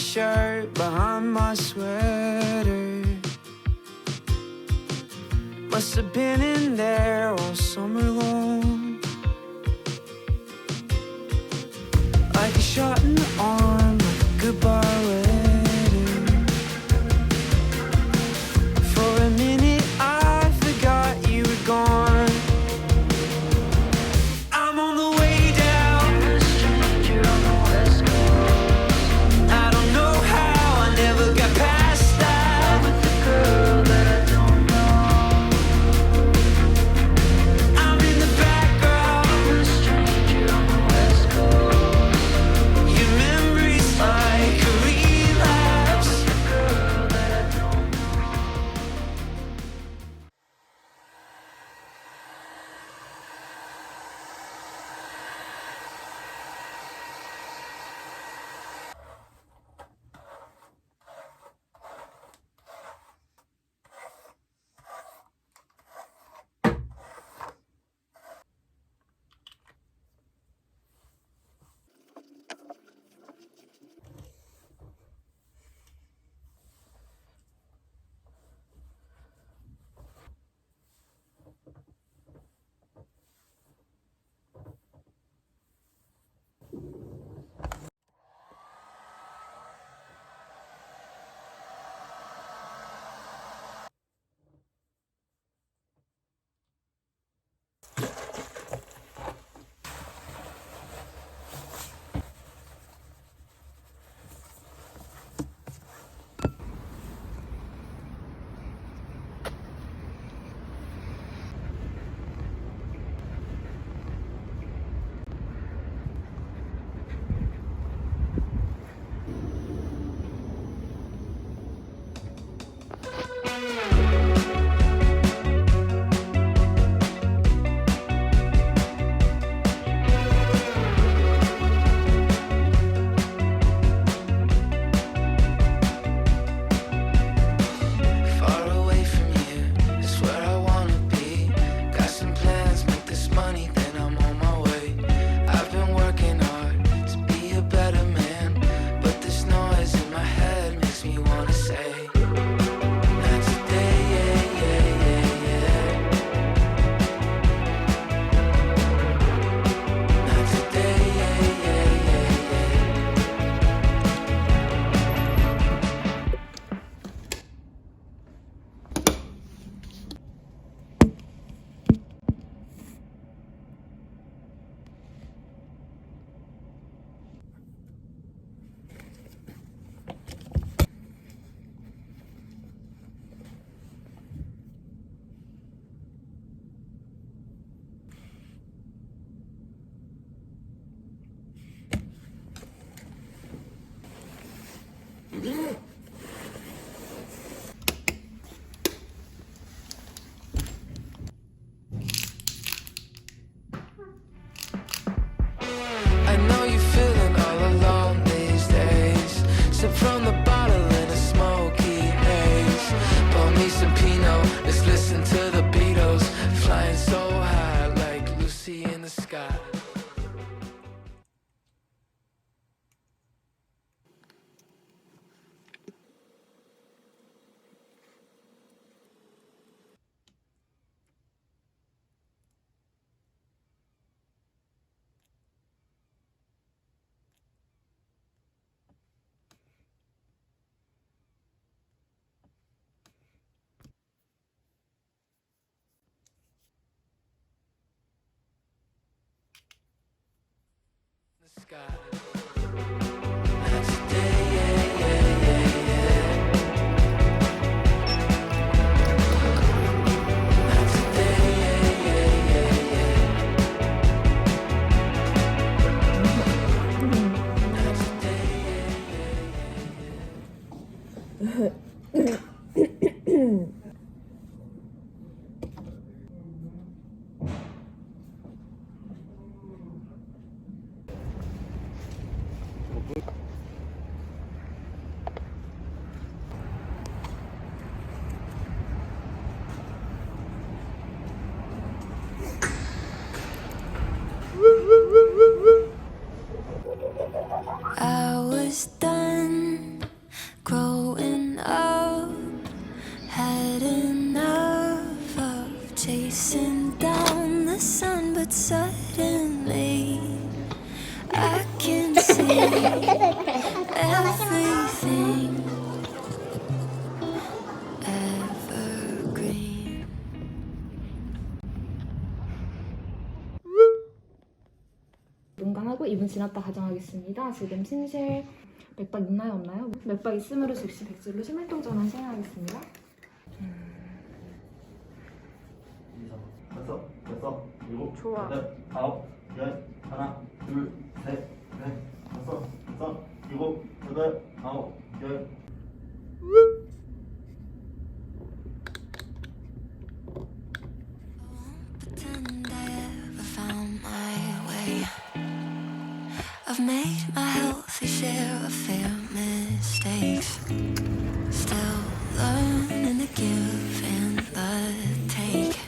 shirt behind my sweater. Must have been in there all summer long. Like a shot in the arm, like a goodbye letter. For a minute I forgot you were gone. I'm on the way down, a stranger on the west coast. I don't know how I never got past that with the girl that I don't know. I'm in the background, a stranger on the west coast. Your memory's like a relapse with the girl that I don't know. Far away from you is where I wanna be. Got some plans, make this money, then I'm on my way. I've been working hard to be a better man, but this noise in my head makes me wanna say, not today, yeah, yeah, yeah, yeah. Not today, yeah, yeah, yeah, yeah. I know you're feeling all alone these days. Sip from the bottle in a smoky haze. Pour me some Pinot, let's listen to the Beatles. Flying so high like Lucy in the sky. The sky. Not today, yeah, yeah, yeah, yeah. Not today, yeah, yeah, yeah, yeah. Not today, yeah, yeah, yeah, yeah. I was done chasing down the sun, but suddenly I can see everything evergreen. 눈 감고 2분 지났다 가정하겠습니다. 지금 심실 맥박 있나요 없나요? 맥박 있으므로 즉시 백질로 심혈동 전환 시행하겠습니다. 다섯, 여섯, 일곱, 좋아. 여덟, 아홉, 열, 하나, 둘, 셋, 넷, 다섯, 여섯, 일곱, 여덟, 아홉, 열. Pretend I ever found my way. I've made my healthy share of fair mistakes. Still learning to give and the take.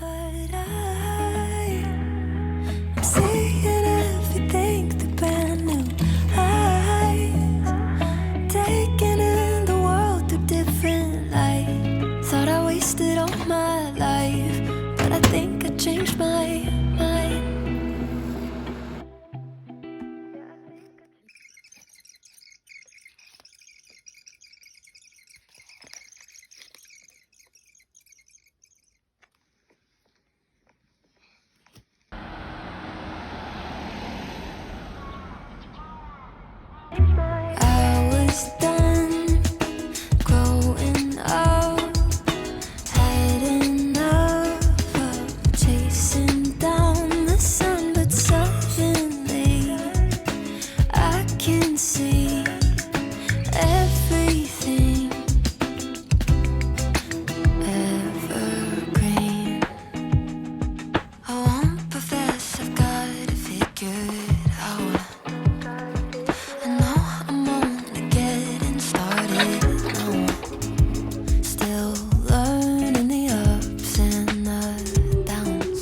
But I'm seeing everything through brand new eyes, taking in the world through different light. Thought I wasted all my life, but I think I changed my mind. I was done growing up, had enough of chasing down the sun, but suddenly I can see everything evergreen. I won't profess I've got it figured out. I know I'm only getting started now. Still learning the ups and the downs.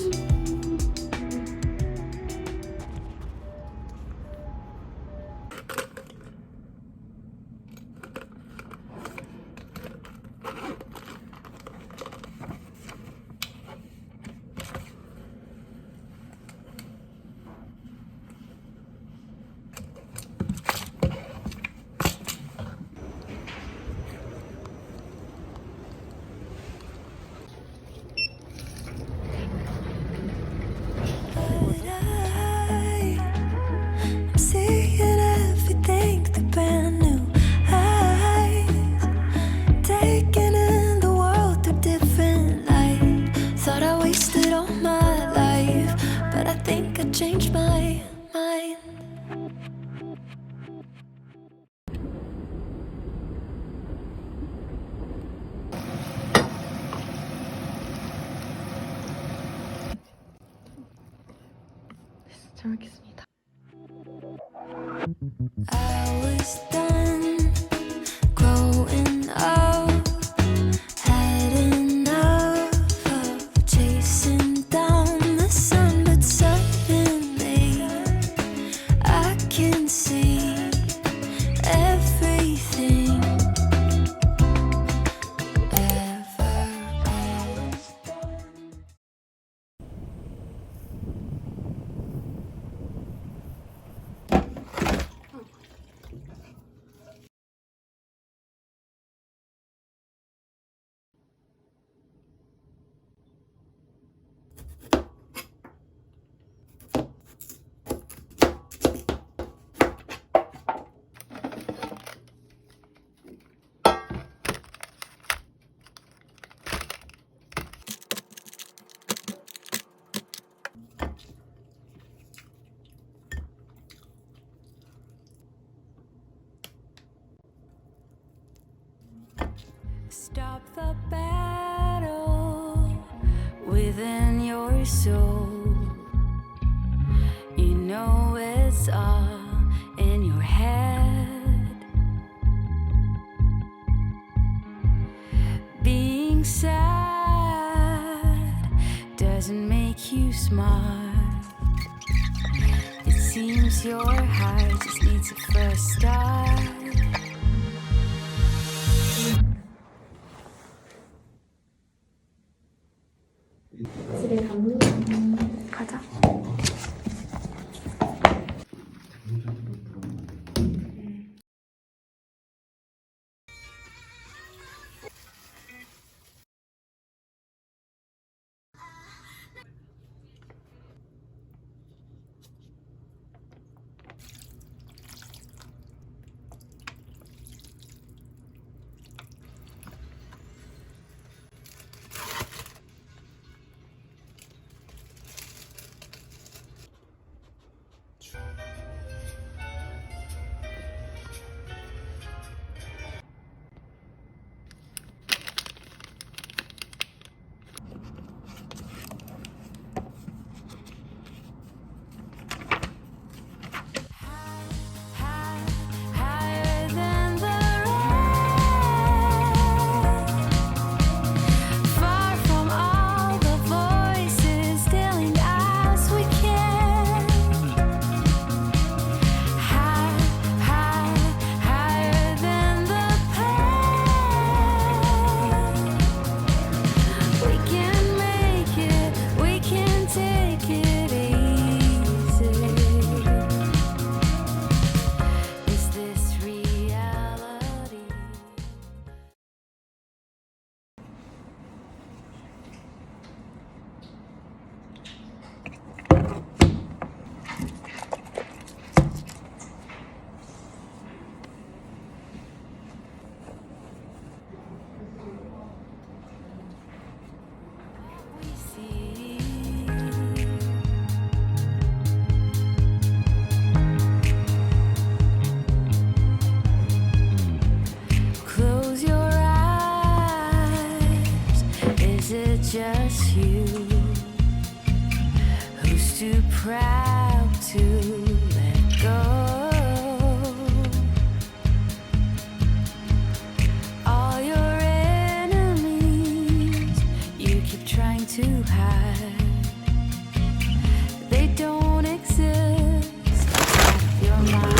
But I'm seeing everything through brand new eyes, taking in the world through different light. Thought I wasted all my life, but I think I changed my mind. 잘 먹겠습니다. I was done growing up, had enough of chasing down the sun, but suddenly I can see everything evergreen. Stop the battle within your soul. You know it's all in your head. make you smile. It seems your heart just needs a fresh start. 집에 갑니다. 가자. Higher than the rain, far from all the voices telling us we can't. Higher than the pain. We can make it, we can take it easy. Is this reality? We see. Close your eyes. Is it just you who's too proud to let go? All your enemies you keep trying to hide. They don't exist outside of your mind.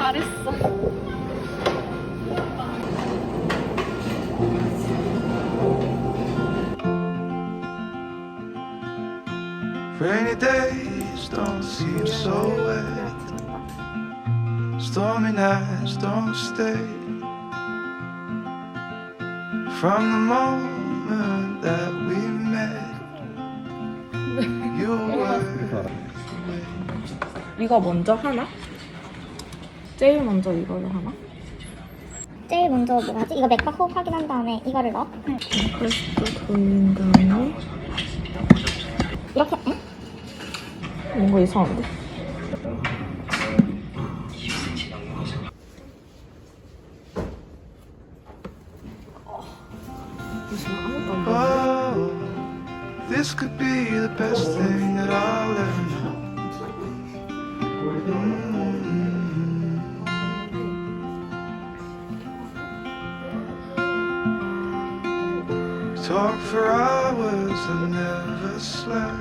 잘했어. Rainy days don't seem so wet. Stormy nights don't stay. From the moment that we met, you were. 이거 먼저 하나? 제일 먼저 이거를 하나? 제일 먼저 뭐 하지? 이거 맥박 호흡 확인한 다음에 이거를 넣어. 크레스트 돌린 다음에 이렇게, 응? 뭔가 이상한데? 지금 아무것도 안 보여. Oh, this could be the best thing that I'll ever know. Talk for hours, I never slept.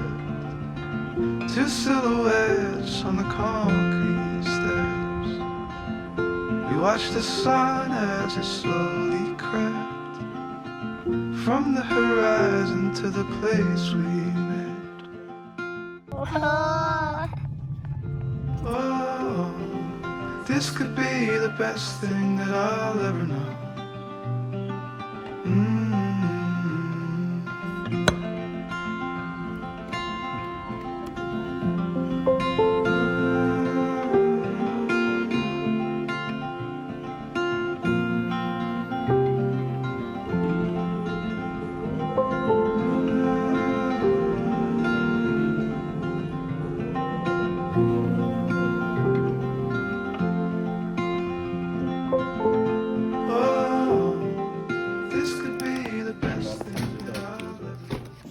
Two silhouettes on the concrete steps. We watched the sun as it slowly crept from the horizon to the place we met. Oh, this could be the best thing that I'll ever know.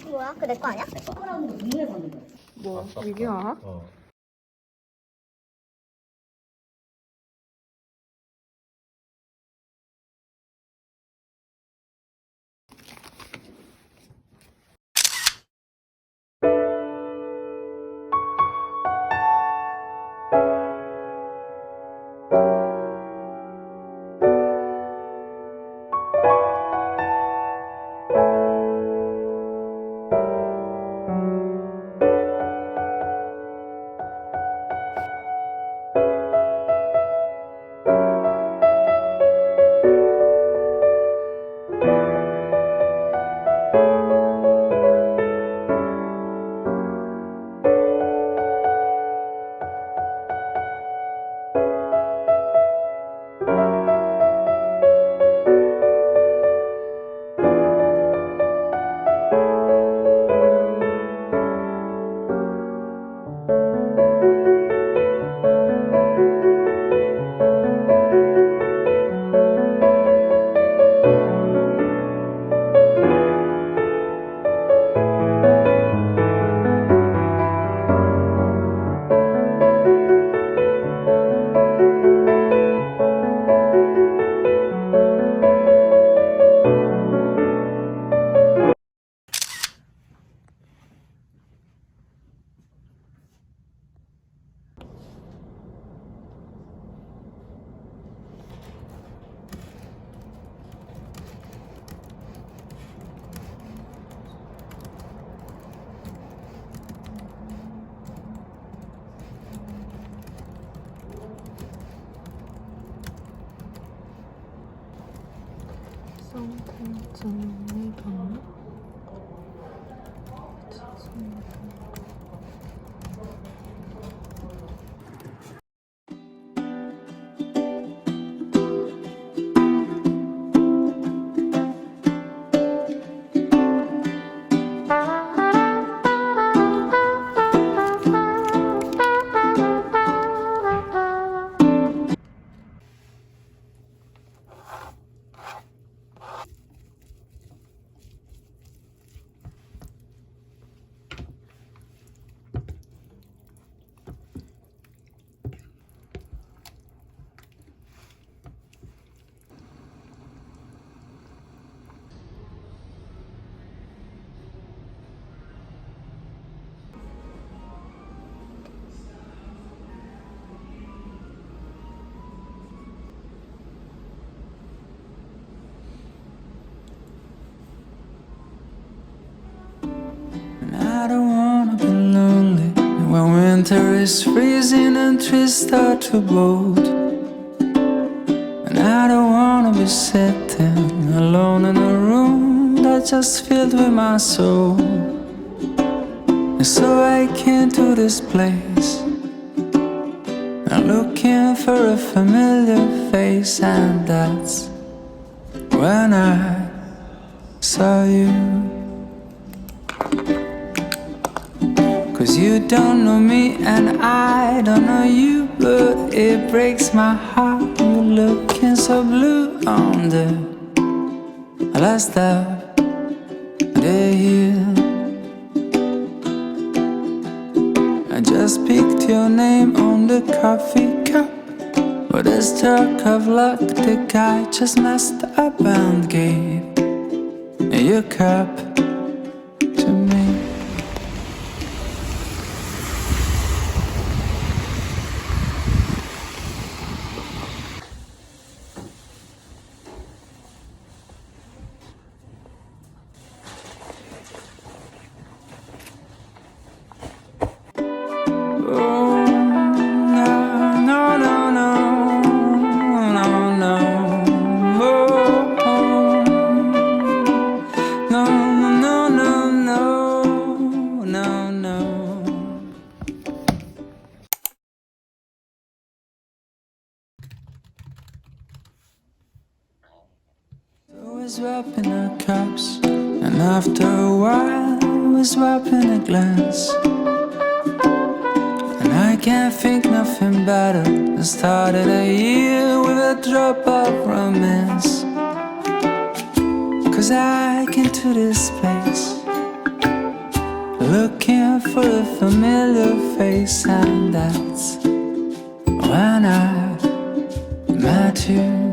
뭐야? 그거 내 거 아니야? 뭐, 얘기야? 성탄점의 경우 Winter is freezing and trees start to bolt, and I don't wanna be sitting alone in a room that's just filled with my soul. And so I came to this place, I'm looking for a familiar face, and that's when I saw you. 'Cause you don't know me and I don't know you, but it breaks my heart. You're looking so blue on the last of the year. I just picked your name on the coffee cup, but a stroke of luck, the guy just messed up and gave your cup to me. We're swapping our cups, and after a while we're swapping a glance. And I can't think nothing better than started a year with a drop of romance. 'Cause I came to this place looking for a familiar face, and that's when I met you.